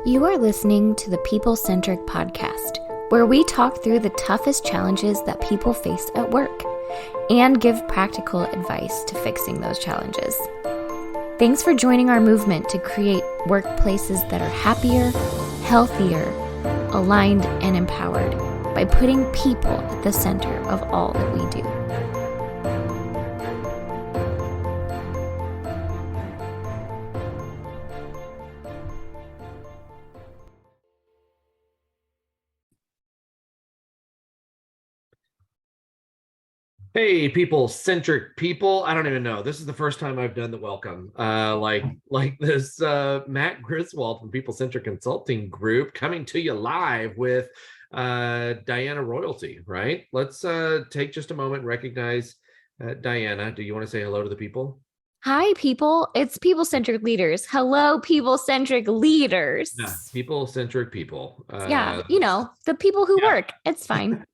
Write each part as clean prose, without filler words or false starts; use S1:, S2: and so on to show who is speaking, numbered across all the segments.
S1: You are listening to the People-Centric podcast, where we talk through the toughest challenges that people face at work and give practical advice to fixing those challenges. Thanks for joining our movement to create workplaces that are happier, healthier, aligned, and empowered by putting people at the center of all that we do.
S2: Hey, people-centric people. I don't even know. This is the first time I've done the welcome. Like this Matt Griswold from People-Centric Consulting Group coming to you live with Diana Royalty, right? Let's take just a moment and recognize Diana. Do you want to say hello to the people?
S1: Hi, people. It's People-Centric Leaders. Hello, People-Centric Leaders.
S2: Yeah, people-centric people.
S1: The people who work. It's fine.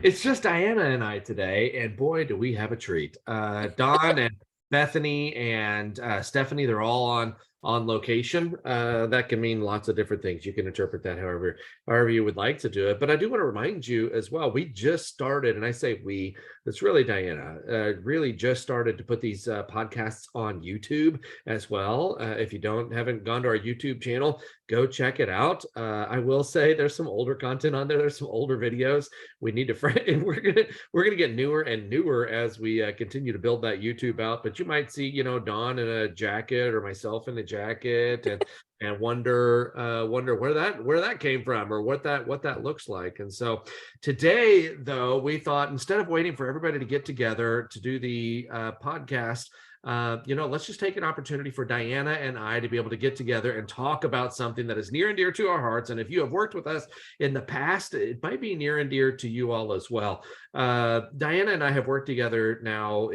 S2: It's just Diana and I today, and boy, do we have a treat. Dawn and Bethany and Stephanie, they're all on location. That can mean lots of different things. You can interpret that however you would like to do it. But I do want to remind you as well, we just started, and I say we, it's really Diana, really just started to put these podcasts on YouTube as well. If you haven't gone to our YouTube channel, go check it out. I will say there's some older content on there. There's some older videos. We need to, and we're gonna get newer and newer as we continue to build that YouTube out. But you might see, Dawn in a jacket or myself in a jacket, and wonder where that came from or what that looks like. And so today, though, we thought instead of waiting for everybody to get together to do the podcast, let's just take an opportunity for Diana and I to be able to get together and talk about something that is near and dear to our hearts. And if you have worked with us in the past, it might be near and dear to you all as well. Diana and I have worked together now.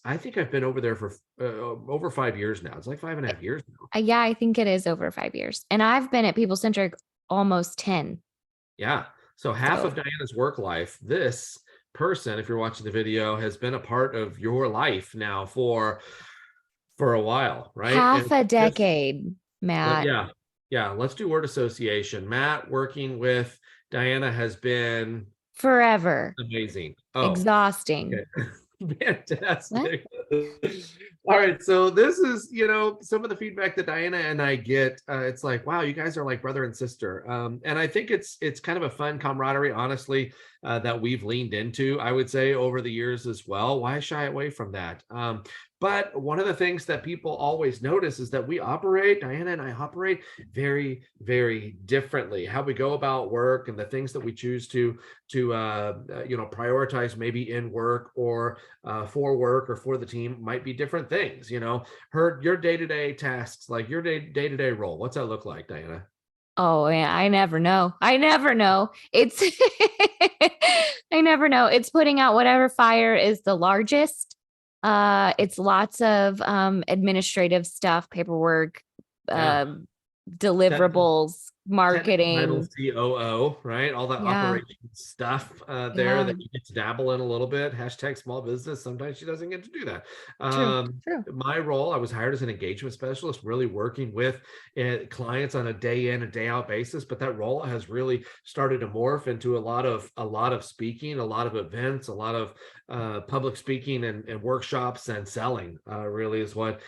S2: I think I've been over there for over 5 years now. It's like 5.5 years now.
S1: Yeah, I think it is over 5 years. And I've been at People-Centric almost 10.
S2: Yeah. So half of Diana's work life, this person, if you're watching the video, has been a part of your life now for a while, right?
S1: Half a decade, Matt.
S2: Yeah. Let's do word association. Matt working with Diana has been
S1: forever.
S2: Amazing.
S1: Exhausting.
S2: Okay. Fantastic. All right, so this is some of the feedback that Diana and I get. It's like, wow, you guys are like brother and sister, and I think it's kind of a fun camaraderie, honestly, that we've leaned into, I would say, over the years as well. Why shy away from that? But one of the things that people always notice is that Diana and I operate very, very differently. How we go about work and the things that we choose to prioritize maybe in work or for work or for the team might be different things. Your day-to-day tasks, like your day-to-day role. What's that look like, Diana?
S1: Oh, yeah, I never know. It's I never know. It's putting out whatever fire is the largest. It's lots of administrative stuff, paperwork, deliverables, marketing.
S2: COO, right? All that operations stuff that you get to dabble in a little bit. Hashtag small business. Sometimes she doesn't get to do that.
S1: True.
S2: My role, I was hired as an engagement specialist, really working with clients on a day in and day out basis. But that role has really started to morph into a lot of speaking, a lot of events, a lot of public speaking and workshops and selling. Really is what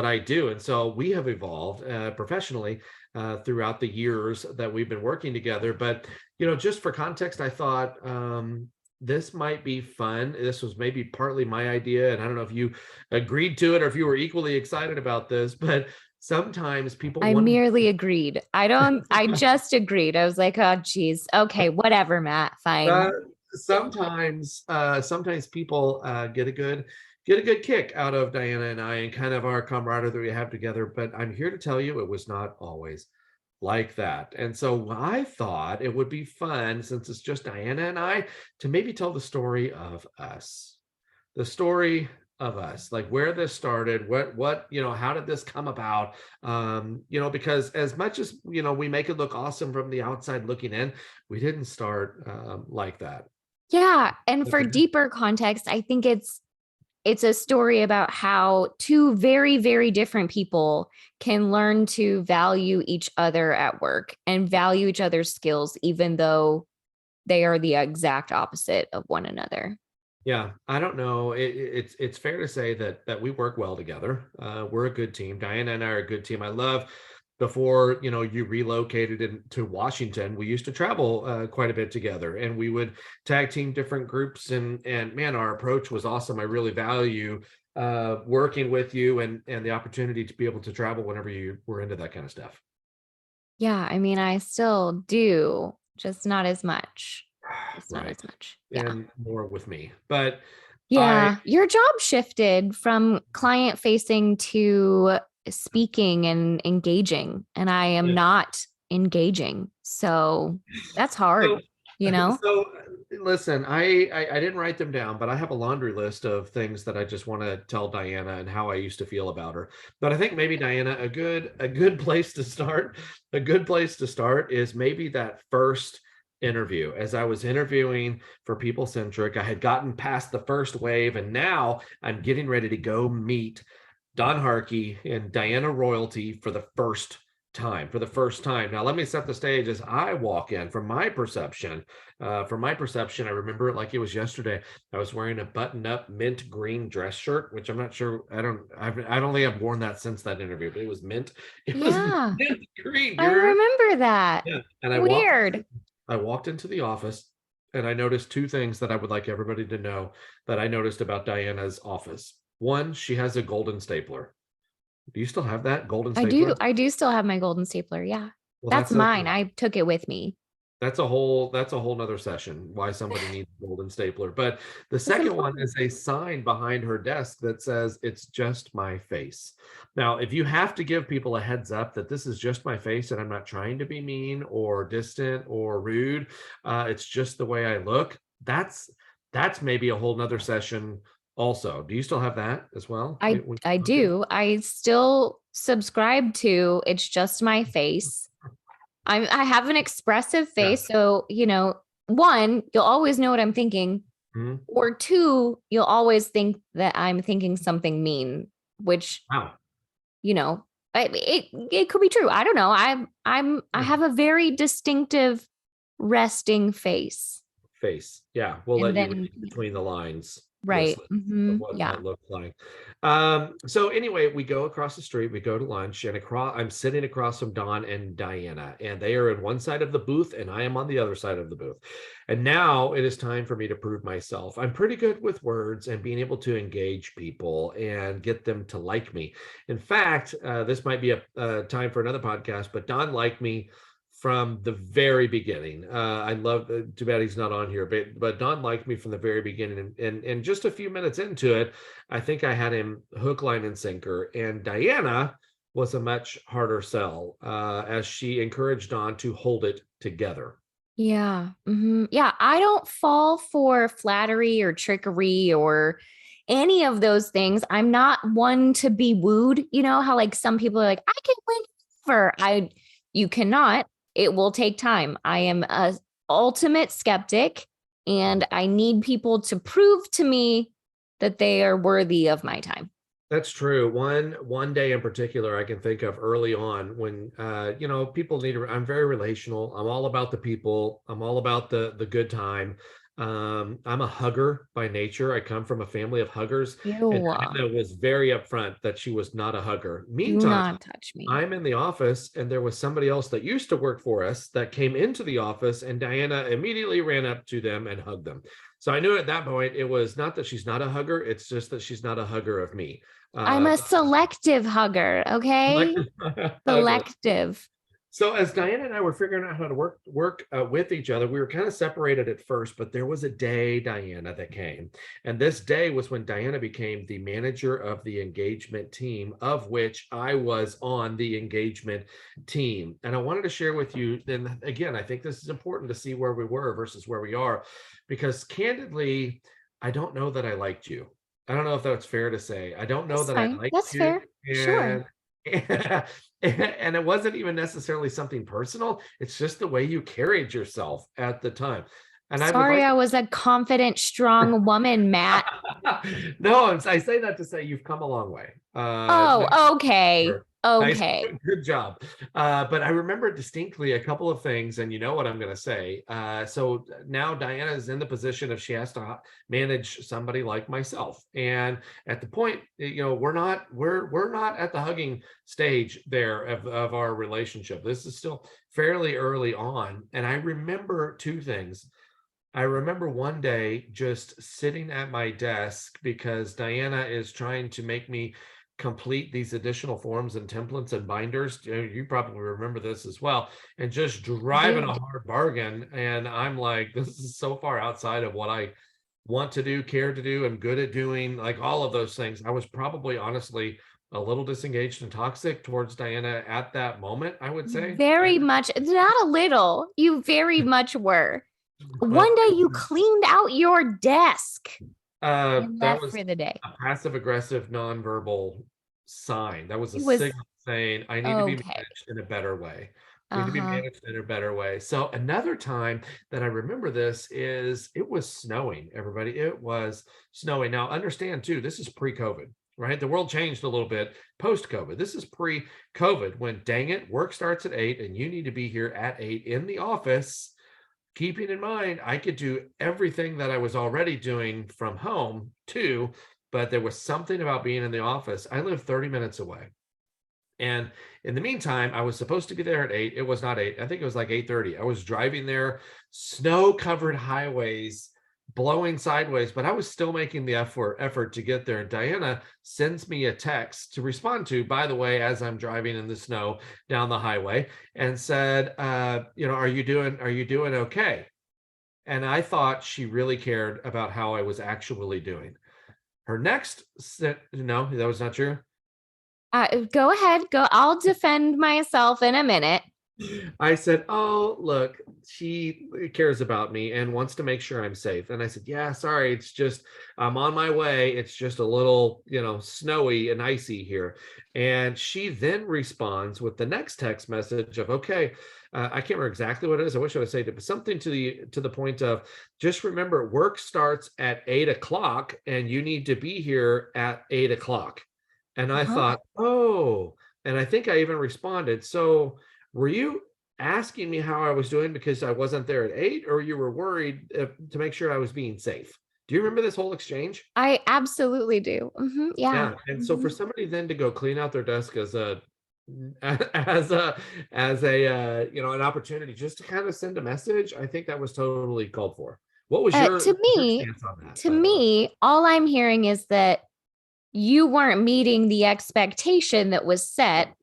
S2: I do. And so we have evolved professionally throughout the years that we've been working together. But, just for context, I thought this might be fun. This was maybe partly my idea, and I don't know if you agreed to it or if you were equally excited about this, but sometimes people...
S1: I merely agreed. I just agreed. I was like, oh, geez. Okay, whatever, Matt, fine.
S2: Sometimes people get a good kick out of Diana and I and kind of our camaraderie that we have together. But I'm here to tell you it was not always like that. And so I thought it would be fun, since it's just Diana and I, to maybe tell the story of us. The story of us, like where this started, what how did this come about? Because as much as we make it look awesome from the outside looking in, we didn't start like that.
S1: Yeah. And for deeper context, I think it's it's a story about how two very, very different people can learn to value each other at work and value each other's skills, even though they are the exact opposite of one another.
S2: Yeah, I don't know. It's fair to say that we work well together. We're a good team. Diana and I are a good team. I love before you relocated into Washington. We used to travel quite a bit together, and we would tag team different groups. And man, our approach was awesome. I really value working with you and the opportunity to be able to travel whenever you were into that kind of stuff.
S1: Yeah, I mean, I still do, just not as much. Just not
S2: Right,
S1: as much. Yeah.
S2: and more with me, but I
S1: Yeah, your job shifted from client facing to speaking and engaging, and I am
S2: yeah.
S1: not engaging. So that's
S2: So,
S1: hard, you know?
S2: so listen, I didn't write them down, but I have a laundry list of things that I just want to tell Diana and how I used to feel about her. But I think maybe Diana, a good place to start, a good place to start is maybe that first interview. As I was interviewing for People Centric, I had gotten past the first wave, and now I'm getting ready to go meet Don Harkey and Diana Royalty for the first time. For the first time. Now, let me set the stage as I walk in. From my perception, I remember it like it was yesterday. I was wearing a button-up mint green dress shirt, which I'm not sure. I don't think I've worn that since that interview, but it was mint. It was
S1: Yeah,
S2: mint green. Do
S1: I
S2: you remember?
S1: remember that.
S2: Yeah. And
S1: Weird.
S2: I walked into the office, and I noticed two things that I would like everybody to know that I noticed about Diana's office. One, she has a golden stapler. Do you still have that golden
S1: I do.
S2: stapler?
S1: I do still have my golden stapler. Yeah.
S2: Well,
S1: That's mine. I took it with me.
S2: that's a whole nother session why somebody needs a golden stapler. But the
S1: It's
S2: second one
S1: important.
S2: is a sign behind her desk that says it's just my face. Now, if you have to give people a heads up that this is just my face and I'm not trying to be mean or distant or rude, it's just the way I look. That's maybe a whole nother session also. Do you still have that as well?
S1: I do. I still subscribe to It's Just My Face. I have an expressive
S2: Yeah.
S1: face, so one, you'll always know what I'm thinking,
S2: Mhm.
S1: or two, you'll always think that I'm thinking something mean, which
S2: Wow.
S1: you know, it could be true. I don't know. I
S2: Yeah.
S1: have a very distinctive resting face,
S2: Face. Yeah, we'll
S1: and
S2: let you
S1: then
S2: read between the lines this
S1: right,
S2: of what
S1: yeah,
S2: that looked like. So anyway, we go across the street, we go to lunch, and I'm sitting across from Don and Diana, and they are in one side of the booth, and I am on the other side of the booth. And now it is time for me to prove myself. I'm pretty good with words and being able to engage people and get them to like me. In fact, this might be a time for another podcast, but Don liked me from the very beginning. I love. Too bad he's not on here, but Don liked me from the very beginning, and just a few minutes into it, I think I had him hook, line, and sinker. And Diana was a much harder sell, as she encouraged Don to hold it together.
S1: yeah, yeah. I don't fall for flattery or trickery or any of those things. I'm not one to be wooed. You know how like some people are like, I can win over. You cannot. It will take time. I am a ultimate skeptic, and I need people to prove to me that they are worthy of my time.
S2: That's true. One day in particular I can think of early on when people need to. I'm very relational. I'm all about the people. I'm all about the good time. I'm a hugger by nature. I come from a family of huggers, and
S1: Ew,
S2: Diana was very upfront that she was not a hugger.
S1: do
S2: Meantime,
S1: not touch me.
S2: I'm in the office, and there was somebody else that used to work for us that came into the office, and Diana immediately ran up to them and hugged them. So I knew at that point it was not that she's not a hugger, it's just that she's not a hugger of me.
S1: I'm
S2: Uh,
S1: a selective hugger, okay?
S2: hugger.
S1: Selective.
S2: So as Diana and I were figuring out how to work with each other, we were kind of separated at first, but there was a day, Diana, that came, and this day was when Diana became the manager of the engagement team, of which I was on the engagement team. And I wanted to share with you. Then again, I think this is important to see where we were versus where we are, because candidly, I don't know that I liked you. I don't know if that's fair to say. I don't know
S1: That's
S2: that I
S1: fine.
S2: liked
S1: That's
S2: you,
S1: fair. Sure.
S2: and and it wasn't even necessarily something personal. It's just the way you carried yourself at the time. And I would
S1: Sorry,
S2: like
S1: I was a confident, strong woman, Matt.
S2: no, I say that to say you've come a long way.
S1: Oh, okay.
S2: Nice,
S1: Okay.
S2: good job. But I remember distinctly a couple of things, and you know what I'm going to say. So now Diana is in the position of she has to manage somebody like myself, and at the point, we're not at the hugging stage there of our relationship. This is still fairly early on, and I remember two things. I remember one day just sitting at my desk because Diana is trying to make me complete these additional forms and templates and binders. You probably remember this as well, and just
S1: I
S2: driving a
S1: did.
S2: hard bargain. And I'm like, this is so far outside of what I want to do, care to do, and good at doing, like all of those things. I was probably honestly a little disengaged and toxic towards Diana at that moment, I would say.
S1: Very much, not a little. You very much were. One
S2: Well,
S1: day you cleaned out your desk and
S2: that
S1: left
S2: was
S1: for the day.
S2: a passive aggressive nonverbal sign. That was a
S1: It was
S2: signal saying I need to be
S1: okay.
S2: managed in a better way. Need to be
S1: Uh-huh.
S2: managed in a better way. So another time that I remember this is it was snowing, everybody. It was snowing. Now understand too, this is pre-COVID, right? The world changed a little bit post-COVID. This is pre-COVID when dang it, work starts at 8 and you need to be here at 8 in the office, keeping in mind I could do everything that I was already doing from home too, but there was something about being in the office. I live 30 minutes away. And in the meantime, I was supposed to be there at 8. It was not 8. I think it was like 8:30. I was driving there, snow-covered highways, blowing sideways, but I was still making the effort to get there. And Diana sends me a text to respond to, by the way, as I'm driving in the snow down the highway, and said, are you doing okay? And I thought she really cared about how I was actually doing. Her next, no, that was not true.
S1: Go ahead. Go. I'll defend myself in a minute.
S2: I said, "Oh, look, she cares about me and wants to make sure I'm safe." And I said, "Yeah, sorry, it's just I'm on my way. It's just a little, snowy and icy here." And she then responds with the next text message of, "Okay, I can't remember exactly what it is. I wish I would say it, but something to the point of just remember, work starts at 8 o'clock, and you need to be here at 8 o'clock." And I
S1: Uh-huh.
S2: thought, "Oh," and I think I even responded, "So." Were you asking me how I was doing because I wasn't there at 8, or you were worried to make sure I was being safe? Do you remember this whole exchange?
S1: I absolutely do. Yeah.
S2: Yeah. And so for
S1: Mhm.
S2: somebody then to go clean out their desk as a as a an opportunity just to kind of send a message, I think that was totally called for. What was
S1: Uh,
S2: your
S1: to me,
S2: stance on that,
S1: to
S2: by the way?
S1: me, all I'm hearing is that you weren't meeting the expectation that was set,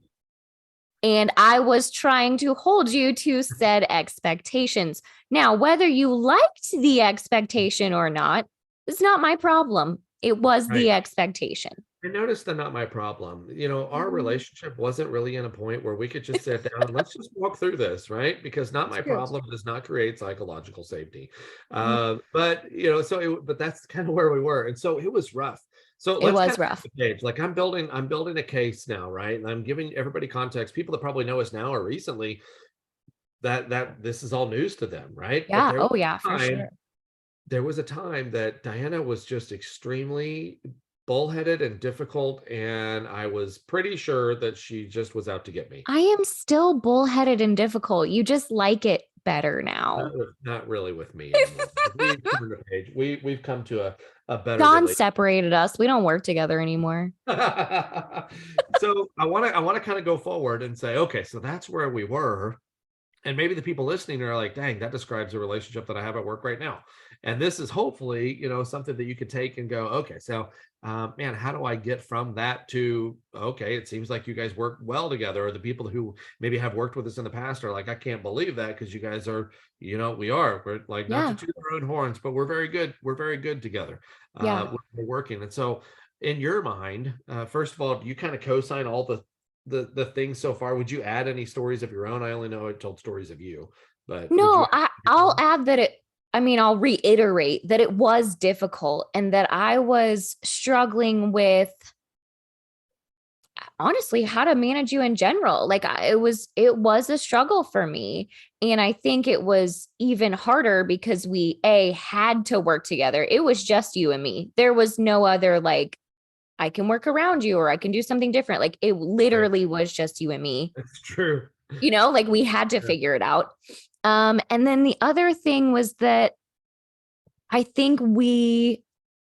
S1: and I was trying to hold you to said expectations. Now, whether you liked the expectation or not is not my problem. It was
S2: Right.
S1: the expectation.
S2: I noticed that not my problem. Our
S1: Mhm.
S2: relationship wasn't really in a point where we could just sit down and let's just walk through this, right? Because not
S1: It's
S2: my
S1: true.
S2: problem does not create psychological safety.
S1: Mm,
S2: But that's kind of where we were, and so it was rough. So
S1: it
S2: let's kind
S1: was
S2: of
S1: rough.
S2: set the page. Like I'm building a case now, right? And I'm giving everybody context. People that probably know us now or recently that this is all news to them, right? But
S1: Yeah. Oh, yeah, for sure.
S2: there was a time that Diana was just extremely bullheaded and difficult, and I was pretty sure that she just was out to get me.
S1: I am still bullheaded and difficult. You just like it better now.
S2: Not really with me anymore. We've turned the page. We've come to a better
S1: John
S2: relationship.
S1: separated us. We don't work together anymore.
S2: So I want to kind of go forward and say, okay, so that's where we were. And maybe the people listening are like, dang, that describes a relationship that I have at work right now. And this is hopefully, something that you could take and go, okay, so man, how do I get from that to, okay, it seems like you guys work well together, or the people who maybe have worked with us in the past are like, I can't believe that, because you guys are, we're like, not to
S1: Yeah.
S2: toot our own horns, but we're very good. We're very good together.
S1: Yeah.
S2: We're working. And so in your mind, first of all, do you kind of co-sign all the things so far? Would you add any stories of your own? I only know I told stories of you, but would you
S1: No,
S2: add your
S1: I'll
S2: own?
S1: add that I'll reiterate that it was difficult and that I was struggling with honestly how to manage you in general. Like it was a struggle for me. And I think it was even harder because we had to work together. It was just you and me. There was no other like, I can work around you or I can do something different. Like it literally was just you and me.
S2: That's true.
S1: Like we had to figure it out. And then the other thing was that I think we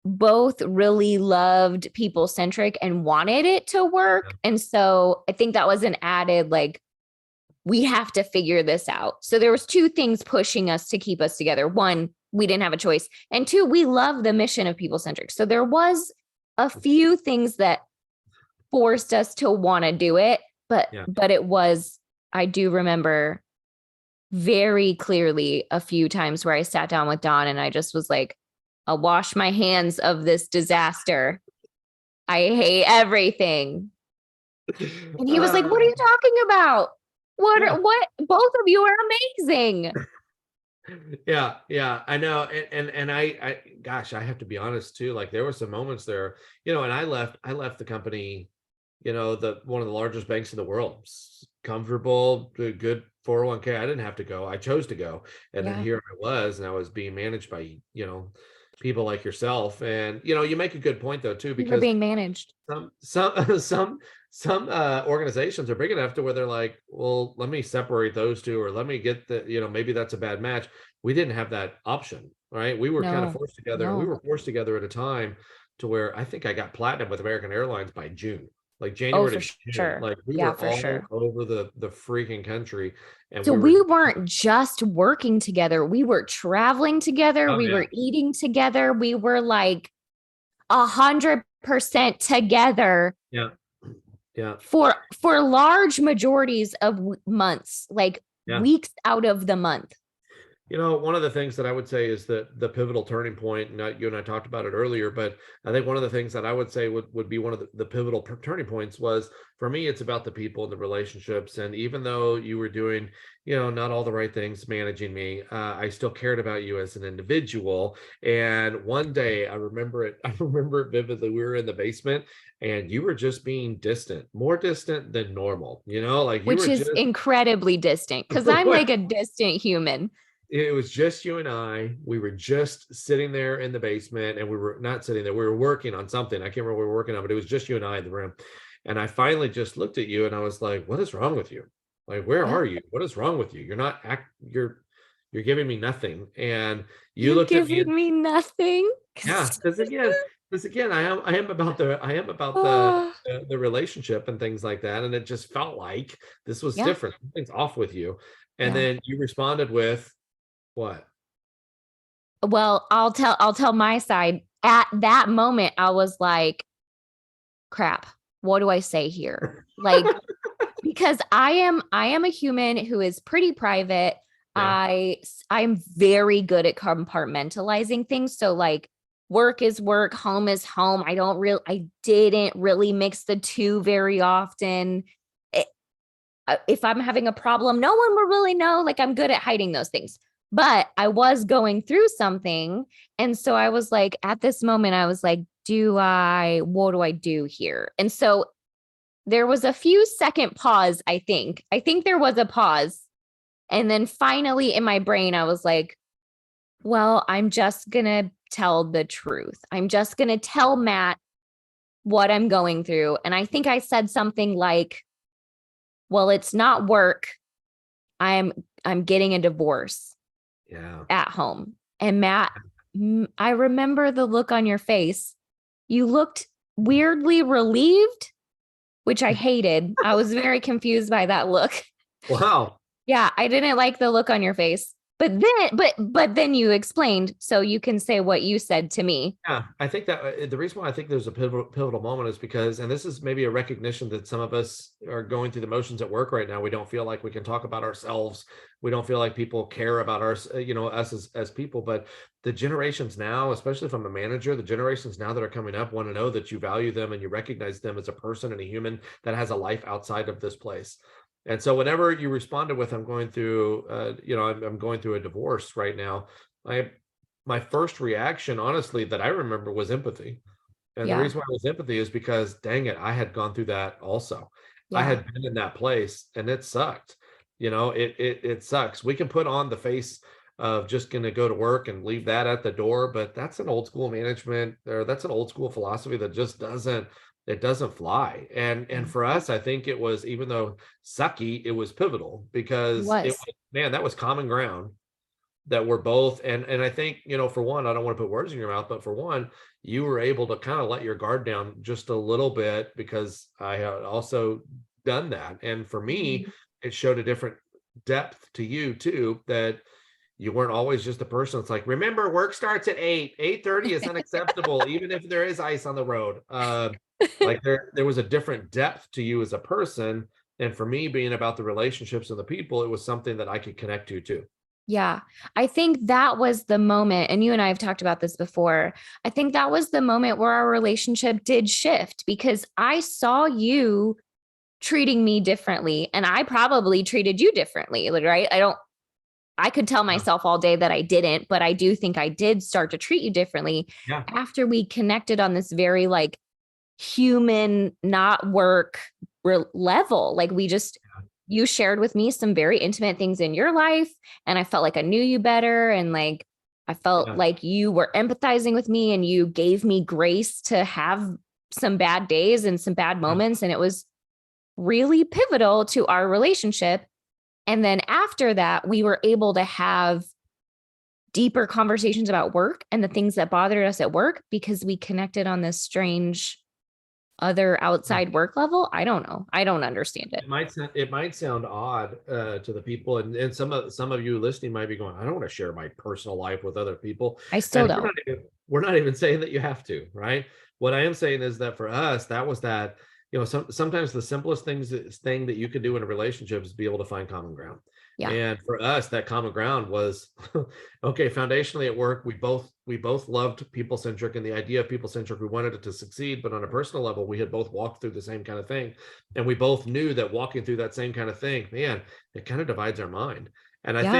S1: both really loved People Centric and wanted it to work.
S2: Yeah.
S1: And so I think that was an added, like, we have to figure this out. So there was two things pushing us to keep us together. One, we didn't have a choice. And two, we love the mission of People Centric. So there was a few things that forced us to want to do it. But it was, I do remember very clearly a few times where I sat down with Don and I just was like, I'll wash my hands of this disaster. I hate everything. And he was like, what are you talking about? What? Both of you are amazing.
S2: Yeah, I know. And I gosh, I have to be honest too. Like there were some moments there, and I left the company, one of the largest banks in the world, comfortable, good 401k. I didn't have to go. I chose to go. And then here I was, and I was being managed by, people like yourself. And, you make a good point though, too, because
S1: you're being managed.
S2: Some organizations are big enough to where they're like, well, let me separate those two, or let me get maybe that's a bad match. We didn't have that option, right? We were kind of forced together. And we were forced together at a time to where I think I got platinum with American Airlines by June. Like January to June.
S1: Sure.
S2: Like we were all over the freaking country. And
S1: so we weren't just working together. We were traveling together. We were eating together. We were like 100% together.
S2: Yeah.
S1: For large majorities of months, like weeks out of the month.
S2: One of the things that I would say is that the pivotal turning point, and you and I talked about it earlier, but I think one of the things that I would say would be one of the pivotal turning points was, for me, it's about the people and the relationships. And even though you were doing, not all the right things managing me, I still cared about you as an individual. And one day I remember it vividly. We were in the basement and you were just being distant, more distant than normal,
S1: which is incredibly distant because I'm like a distant human.
S2: It was just you and I. We were just sitting there in the basement, and we were not sitting there. We were working on something. I can't remember what we were working on, but it was just you and I in the room. And I finally just looked at you and I was like, what is wrong with you? Like, where are you? What is wrong with you? You're giving me nothing. And you looked at me.
S1: Giving me nothing.
S2: Yeah. Because again, I am about the relationship and things like that. And it just felt like this was different. Something's off with you. And then you responded with, what?
S1: Well, I'll tell my side. At that moment, I was like, crap, what do I say here? Like, because I am a human who is pretty private. I'm very good at compartmentalizing things. So like work is work, home is home. I didn't really mix the two very often. If I'm having a problem, no one will really know. Like I'm good at hiding those things. But I was going through something. And so I was like, at this moment, I was like, what do I do here? And so there was a few second pause, I think. I think there was a pause. And then finally in my brain, I was like, well, I'm just going to tell the truth. I'm just going to tell Matt what I'm going through. And I think I said something like, well, it's not work. I'm getting a divorce. At home. And Matt, I remember the look on your face. You looked weirdly relieved, which I hated. I was very confused by that look.
S2: Wow.
S1: Yeah, I didn't like the look on your face. But then you explained, so you can say what you said to me.
S2: Yeah, I think that the reason why I think there's a pivotal moment is because, and this is maybe a recognition that some of us are going through the motions at work right now. We don't feel like we can talk about ourselves. We don't feel like people care about us as people. But the generations now, especially from a manager, the generations now that are coming up want to know that you value them and you recognize them as a person and a human that has a life outside of this place. And so whenever you responded with, I'm going through, I'm going through a divorce right now, my first reaction, honestly, that I remember was empathy. And the
S1: Yeah.
S2: reason why it was empathy is because, dang it, I had gone through that also. I
S1: Yeah.
S2: had been in that place and it sucked. It sucks. We can put on the face of just going to go to work and leave that at the door, but that's an old school management, or that's an old school philosophy that just doesn't fly. And
S1: Yeah.
S2: for us, I think it was, even though sucky, it was pivotal
S1: It
S2: because it
S1: was.
S2: was, man, that was common ground that we're both, and I think, for one, I don't want to put words in your mouth, but for one, you were able to kind of let your guard down just a little bit because I had also done that. And for me,
S1: Mhm.
S2: it showed a different depth to you too, that you weren't always just a person. It's like, remember, work starts at 8:30 is unacceptable, even if there is ice on the road. Like there was a different depth to you as a person. And for me, being about the relationships and the people, it was something that I could connect to too.
S1: Yeah. I think that was the moment, and you and I have talked about this before. I think that was the moment where our relationship did shift because I saw you treating me differently and I probably treated you differently, right? I could tell
S2: Yeah.
S1: myself all day that I didn't, but I do think I did start to treat you differently
S2: Yeah.
S1: after we connected on this very like human, not work level. Like we just, you shared with me some very intimate things in your life, and I felt like I knew you better. And like, I felt
S2: Yeah.
S1: like you were empathizing with me and you gave me grace to have some bad days and some bad
S2: Yeah.
S1: moments. And it was really pivotal to our relationship. And then after that, we were able to have deeper conversations about work and the things that bothered us at work because we connected on this strange other
S2: Yeah.
S1: outside work level. I don't know. I don't understand it.
S2: It might sound odd to the people, and some of you listening might be going, I don't want to share my personal life with other people.
S1: I still
S2: And
S1: don't.
S2: we're not even saying that you have to, right? What I am saying is that for us, that was that, sometimes the simplest thing that you could do in a relationship is be able to find common ground.
S1: Yeah.
S2: And for us, that common ground was okay, foundationally at work, we both loved people centric and the idea of people centric. We wanted it to succeed, but on a personal level, we had both walked through the same kind of thing. And we both knew that walking through that same kind of thing, man, it kind of divides our mind. And I
S1: Yeah.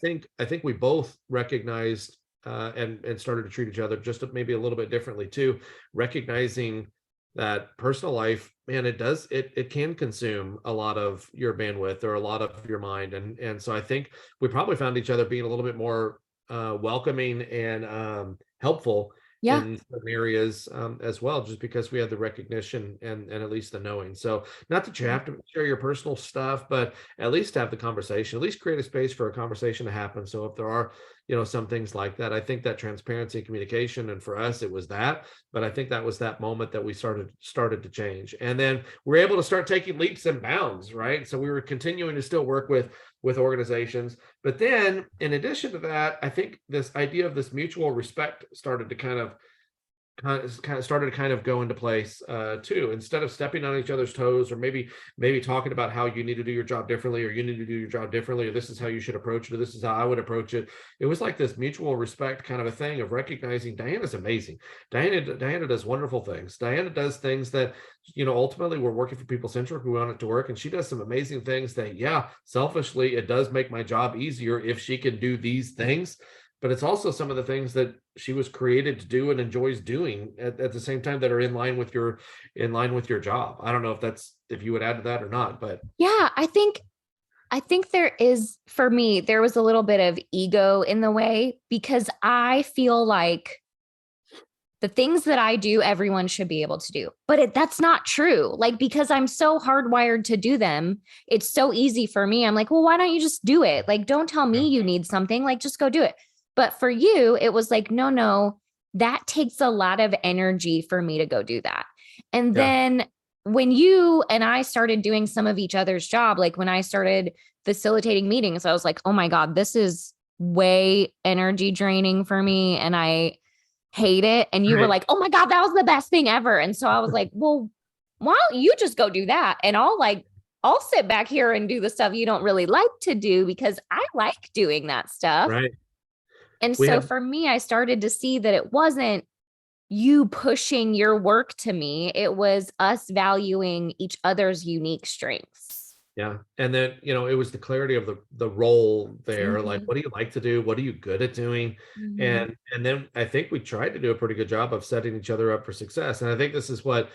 S2: think, I think we both recognized and started to treat each other just maybe a little bit differently too, recognizing that personal life, man, it can consume a lot of your bandwidth or a lot of your mind. And so I think we probably found each other being a little bit more welcoming and helpful
S1: Yeah.
S2: in certain areas as well, just because we had the recognition and at least the knowing. So not that you
S1: Yeah.
S2: have to share your personal stuff, but at least have the conversation, at least create a space for a conversation to happen. So if there are, some things like that, I think that transparency and communication, and for us, it was that, but I think that was that moment that we started to change. And then we're able to start taking leaps and bounds, right? So we were continuing to still work with organizations. But then in addition to that, I think this idea of this mutual respect started to kind of go into place too. Instead of stepping on each other's toes, or maybe talking about how you need to do your job differently, or you need to do your job differently, or this is how you should approach it, or this is how I would approach it. It was like this mutual respect kind of a thing of recognizing Diana's amazing. Diana does wonderful things. Diana does things that, ultimately we're working for people centric. We want it to work, and she does some amazing things that, yeah, selfishly, it does make my job easier if she can do these things. But it's also some of the things that she was created to do and enjoys doing at the same time that are in line with your job. I don't know if you would add to that or not, but
S1: Yeah. I think there is, for me, there was a little bit of ego in the way because I feel like the things that I do, everyone should be able to do. But that's not true. Like, because I'm so hardwired to do them, it's so easy for me. I'm like, well, why don't you just do it? Like, don't tell
S2: yeah,
S1: me you need something, like, just go do it. But for you, it was like, no, no, that takes a lot of energy for me to go do that. And
S2: yeah,
S1: then when you and I started doing some of each other's job, like when I started facilitating meetings, I was like, oh my God, this is way energy draining for me. And I hate it. And you were
S2: right,
S1: like, oh my God, that was the best thing ever. And so I was like, well, why don't you just go do that? And I'll sit back here and do the stuff you don't really like to do because I like doing that stuff.
S2: right.
S1: And
S2: We
S1: so
S2: have
S1: for me, I started to see that it wasn't you pushing your work to me, it was us valuing each other's unique strengths.
S2: Yeah. And then, it was the clarity of the role there. Like,
S1: Mhm.
S2: what do you like to do? What are you good at doing?
S1: Mhm.
S2: And then I think we tried to do a pretty good job of setting each other up for success. And I think this is what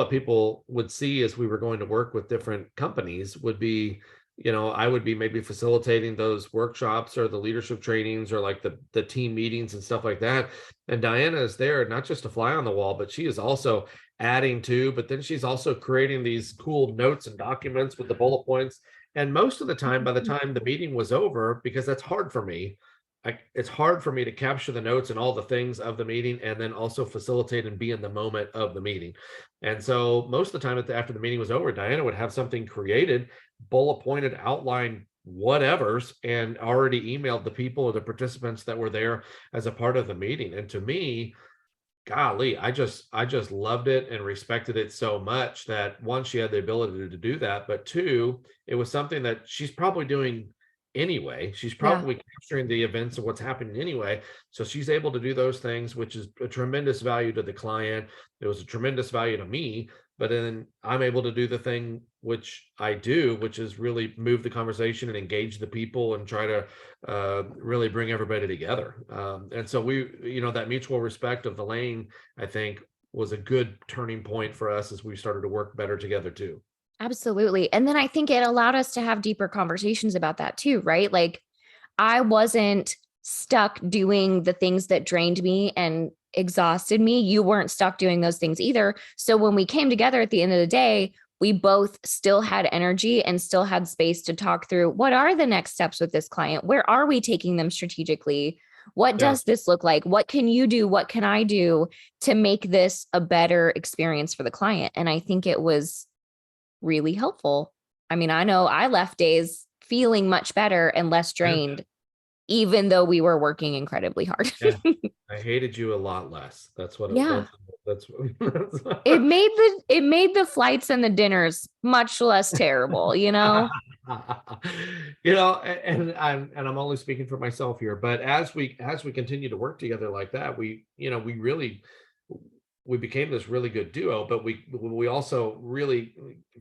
S2: people would see as we were going to work with different companies would be, I would be maybe facilitating those workshops or the leadership trainings or like the team meetings and stuff like that. And Diana is there not just to fly on the wall, but she is also adding to, but then she's also creating these cool notes and documents with the bullet points. And most of the time, by the
S1: Mhm.
S2: time the meeting was over, because that's hard for me, it's hard for me to capture the notes and all the things of the meeting and then also facilitate and be in the moment of the meeting. And so most of the time after the meeting was over, Diana would have something created, bullet pointed, outline whatever's, and already emailed the people or the participants that were there as a part of the meeting. And to me, golly, I just loved it and respected it so much that one, she had the ability to do that, but two, it was something that she's probably doing anyway. She's
S1: Yeah.
S2: probably capturing the events of what's happening anyway. So she's able to do those things, which is a tremendous value to the client. It was a tremendous value to me, but then I'm able to do the thing which I do, which is really move the conversation and engage the people and try to really bring everybody together. And so that mutual respect of the lane, I think, was a good turning point for us as we started to work better together too.
S1: Absolutely. And then I think it allowed us to have deeper conversations about that too, right? Like I wasn't stuck doing the things that drained me and exhausted me. You weren't stuck doing those things either. So when we came together at the end of the day, we both still had energy and still had space to talk through what are the next steps with this client? Where are we taking them strategically? What
S2: Yeah.
S1: does this look like? What can you do? What can I do to make this a better experience for the client? And I think it was really helpful. I mean, I know I left days feeling much better and less
S2: Yeah.
S1: drained, even though we were working incredibly hard.
S2: Yeah. I hated you a lot less. That's what it,
S1: Yeah.
S2: that's
S1: It made the flights and the dinners much less terrible, you know?
S2: And I'm only speaking for myself here, but as we continue to work together like that, we became this really good duo, but we also really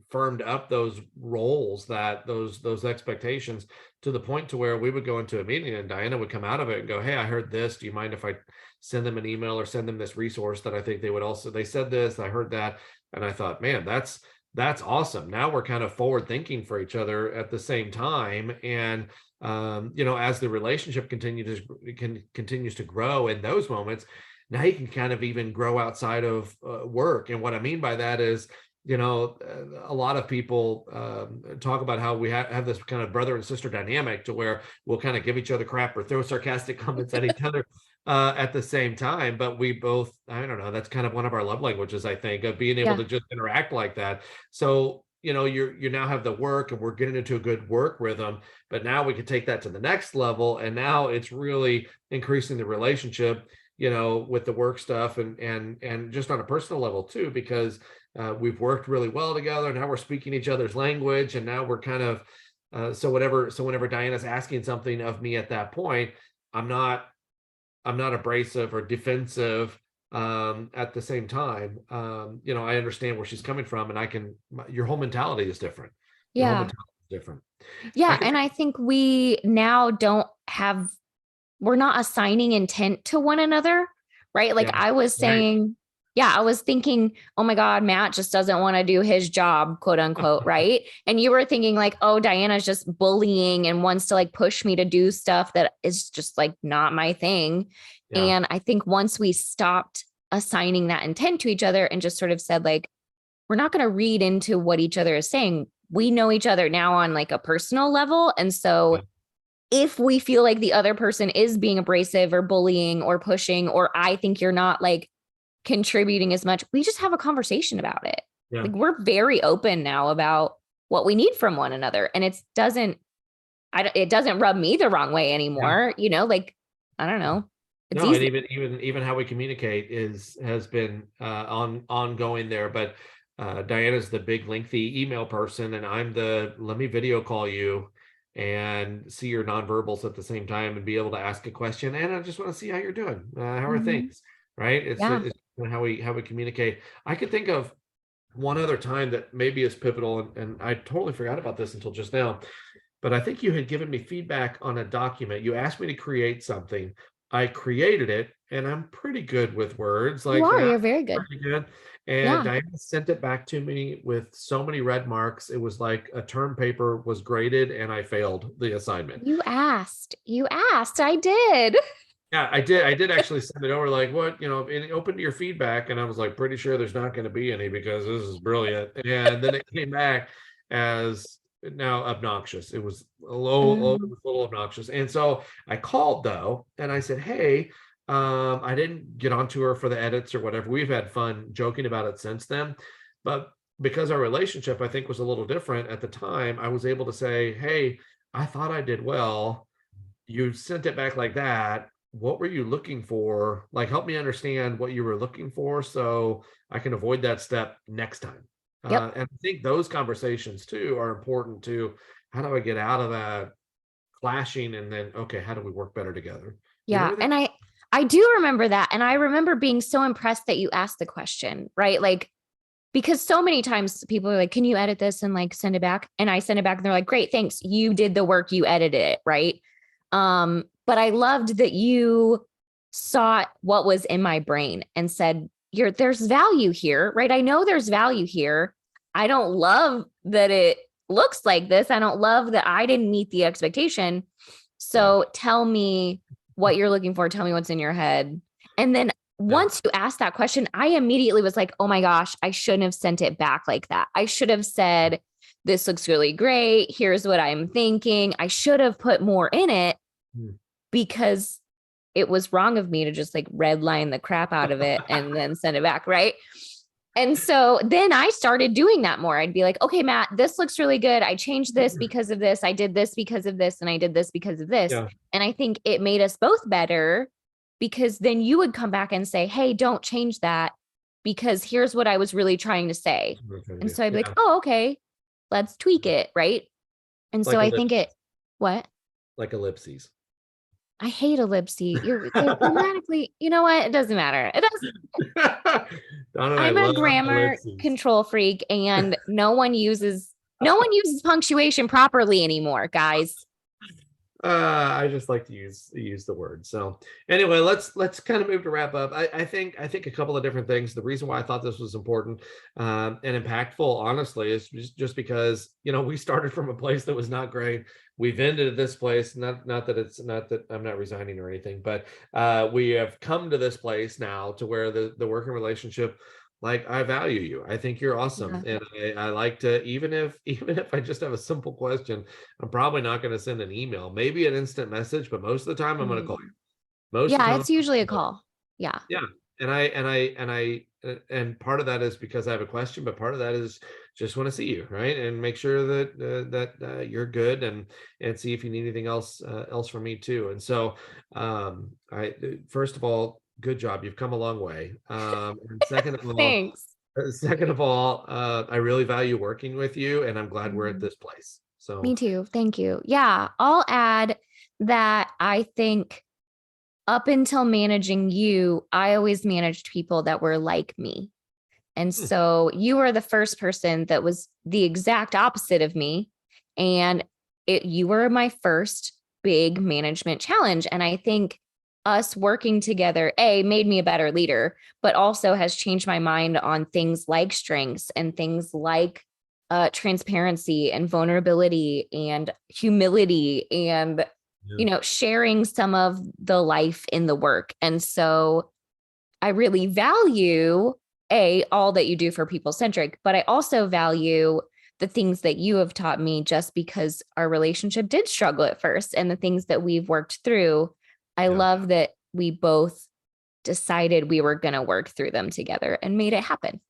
S2: firmed up those roles, that those expectations, to the point to where we would go into a meeting and Diana would come out of it and go, "Hey, I heard this. Do you mind if I send them an email or send them this resource that I think they said this, I heard that." And I thought, man, that's awesome. Now we're kind of forward thinking for each other at the same time. And as the relationship continues to grow in those moments, now you can kind of even grow outside of work. And what I mean by that is, a lot of people talk about how we have this kind of brother and sister dynamic to where we'll kind of give each other crap or throw sarcastic comments at each other at the same time. But we both, I don't know, that's kind of one of our love languages, I think, of being able
S1: Yeah.
S2: to just interact like that. So, you now have the work and we're getting into a good work rhythm, but now we can take that to the next level. And now it's really increasing the relationship, with the work stuff and just on a personal level too, because we've worked really well together. Now we're speaking each other's language, and now we're kind of whenever Diana's asking something of me at that point, I'm not I'm not abrasive or defensive. At the same time, I understand where she's coming from, and your whole mentality is different. Your whole
S1: Yeah.
S2: mentality is different. I
S1: Yeah.
S2: could
S1: And I think we now don't have, we're not assigning intent to one another, right? Like
S2: Yeah,
S1: I was
S2: right.
S1: saying, yeah, I was thinking, oh my God, Matt just doesn't want to do his job, quote unquote, right? And you were thinking like, oh, Diana's just bullying and wants to like push me to do stuff that is just like not my thing.
S2: Yeah,
S1: And I think once we stopped assigning that intent to each other and just sort of said like, we're not going to read into what each other is saying. We know each other now on like a personal level. And so
S2: yeah,
S1: if we feel like the other person is being abrasive or bullying or pushing, or I think you're not like contributing as much, we just have a conversation about it.
S2: yeah.
S1: Like we're very open now about what we need from one another. And it doesn't rub me the wrong way
S2: Yeah.
S1: anymore. Like, I don't know. It's
S2: No, and
S1: easy.
S2: even how we communicate has been ongoing there. But Diana's the big lengthy email person, and I'm the let me video call you and see your nonverbals at the same time and be able to ask a question. And I just want to see how you're doing. How are
S1: Mhm.
S2: things? Right? It's
S1: Yeah.
S2: it's how we communicate. I could think of one other time that maybe is pivotal, and I totally forgot about this until just now, but I think you had given me feedback on a document. You asked me to create something. I created it, and I'm pretty good with words.
S1: You
S2: Like
S1: are.
S2: that,
S1: You're very good.
S2: pretty good. And
S1: Yeah.
S2: Diana sent it back to me with so many red marks. It was like a term paper was graded, and I failed the assignment.
S1: You asked. You asked. I did.
S2: Yeah, I did. I did actually send it over, like, what, open to your feedback. And I was like, pretty sure there's not going to be any because this is brilliant. And then it came back as now obnoxious. It was it
S1: Mm.
S2: was a little obnoxious. And so I called though, and I said, hey, I didn't get onto her for the edits or whatever. We've had fun joking about it since then. But because our relationship, I think, was a little different at the time, I was able to say, hey, I thought I did well. You sent it back like that. What were you looking for? Like, help me understand what you were looking for so I can avoid that step next time.
S1: Yep.
S2: And I think those conversations too are important too. How do I get out of that clashing, and then, okay, how do we work better together? You
S1: Yeah.
S2: remember that?
S1: And I do remember that. And I remember being so impressed that you asked the question, right? Like, because so many times people are like, can you edit this and like send it back? And I send it back and they're like, great, thanks. You did the work, you edited it, right? But I loved that you saw what was in my brain and said, there's value here, right? I know there's value here. I don't love that it looks like this. I don't love that I didn't meet the expectation.
S2: Yeah.
S1: So tell me what you're looking for. Tell me what's in your head. And then
S2: Yeah.
S1: once you asked that question, I immediately was like, oh my gosh, I shouldn't have sent it back like that. I should have said, this looks really great. Here's what I'm thinking. I should have put more in it
S2: Hmm.
S1: because it was wrong of me to just like redline the crap out of it and then send it back. Right. And so then I started doing that more. I'd be like, okay, Matt, this looks really good. I changed this because of this. I did this because of this. And I did this because of this.
S2: Yeah.
S1: And I think it made us both better because then you would come back and say, hey, don't change that because here's what I was really trying to say. And so I'd be like,
S2: Yeah.
S1: oh, okay, let's tweak it. Right. And so
S2: Like
S1: I think what?
S2: like ellipses.
S1: I hate ellipses. They're grammatically, you know what? It doesn't matter. It doesn't.
S2: Don and I
S1: I'm a
S2: love
S1: grammar
S2: ellipses.
S1: control freak and no one uses punctuation properly anymore, guys.
S2: I just like to use the word. So anyway, let's kind of move to wrap up. I think a couple of different things. The reason why I thought this was important and impactful, honestly, is just because we started from a place that was not great. We've ended at this place. Not that I'm not resigning or anything, but we have come to this place now to where the working relationship, like, I value you. I think you're awesome.
S1: Yeah.
S2: And I like to, even if I just have a simple question, I'm probably not going to send an email, maybe an instant message, but most of the time I'm going to call you. Most of the
S1: Yeah,
S2: time,
S1: it's usually a call. Yeah.
S2: yeah. And part of that is because I have a question, but part of that is just want to see you, right? And make sure that you're good, and see if you need anything else from me too. And so, I first of all, good job. You've come a long way. And
S1: Thanks.
S2: second of all, I really value working with you, and I'm glad we're at this place. So
S1: Me too. Thank you. Yeah, I'll add that I think up until managing you, I always managed people that were like me. And so you were the first person that was the exact opposite of me. And you were my first big management challenge. And I think us working together, made me a better leader, but also has changed my mind on things like strengths and things like transparency and vulnerability and humility and, sharing some of the life in the work. And so I really value all that you do for People Centric, but I also value the things that you have taught me just because our relationship did struggle at first and the things that we've worked through. I
S2: yeah.
S1: love that we both decided we were going to work through them together and made it happen.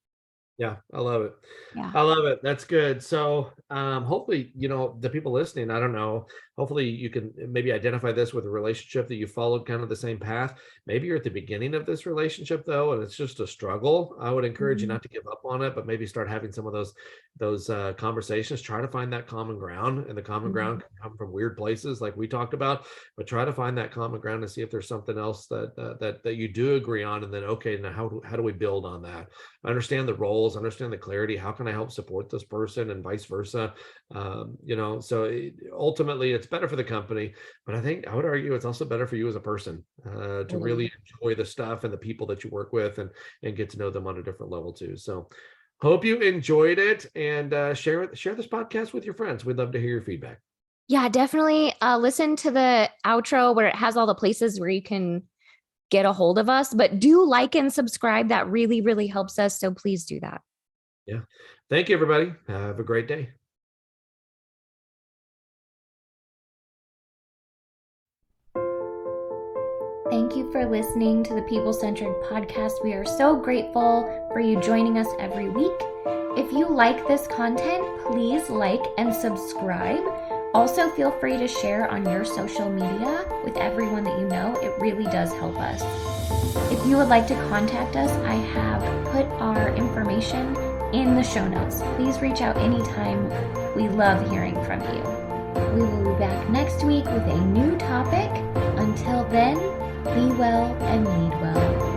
S2: Yeah, I love it.
S1: Yeah.
S2: I love it. That's good. So hopefully, the people listening, I don't know, hopefully you can maybe identify this with a relationship that you followed kind of the same path. Maybe you're at the beginning of this relationship though, and it's just a struggle. I would encourage you not to give up on it, but maybe start having some of those conversations. Try to find that common ground, and the common ground can come from weird places like we talked about, but try to find that common ground and see if there's something else that you do agree on, and then, okay, now how do we build on that? understand the roles, understand the clarity. How can I help support this person and vice versa? So ultimately it's better for the company, but I would argue it's also better for you as a person, to really enjoy the stuff and the people that you work with, and get to know them on a different level too. So hope you enjoyed it, and share this podcast with your friends. We'd love to hear your feedback.
S1: Yeah, definitely listen to the outro where it has all the places where you can get a hold of us, but do like and subscribe. That really, really helps us. So please do that.
S2: Yeah. Thank you, everybody. Have a great day.
S1: Thank you for listening to the People Centric podcast. We are so grateful for you joining us every week. If you like this content, please like and subscribe. Also, feel free to share on your social media with everyone that you know. It really does help us. If you would like to contact us, I have put our information in the show notes. Please reach out anytime. We love hearing from you. We will be back next week with a new topic. Until then, be well and lead well.